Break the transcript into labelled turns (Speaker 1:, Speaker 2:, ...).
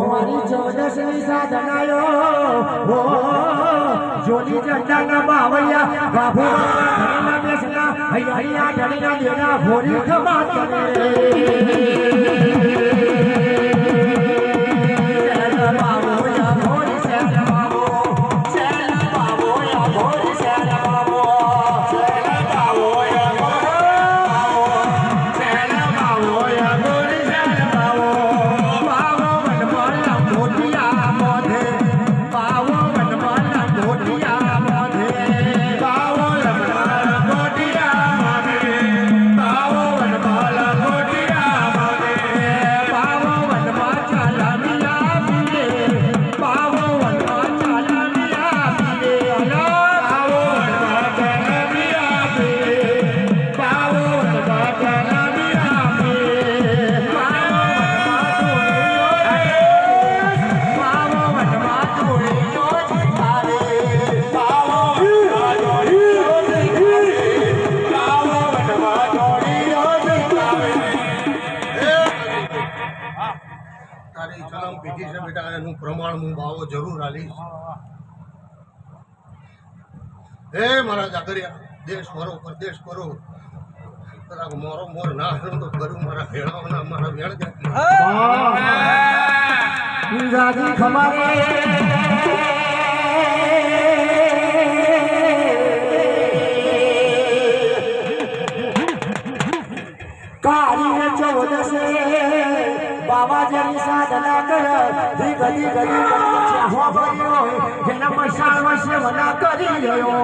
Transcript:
Speaker 1: મારી ચૌદસની સાધનાયો જોની જંડાના બાવળિયા બાબુ ઘરેના બેસના હૈયા ઢળીના દેના ભોરી ખબા પ્રમાણ હું બાવો જરૂર આલીશ. હે મારા જાગરિયા દેશ મારો પરદેશ કરો મારો મોર ના હરો તો કરું મારા ભેળાઓના મારા વેણ જાજી ખમારે કારી ચૌદસે બાબા જેની સાધના કર ધી ગદી ગદી ચાહો ભર્યો જેના મશાળ વશે વના કરી રહ્યો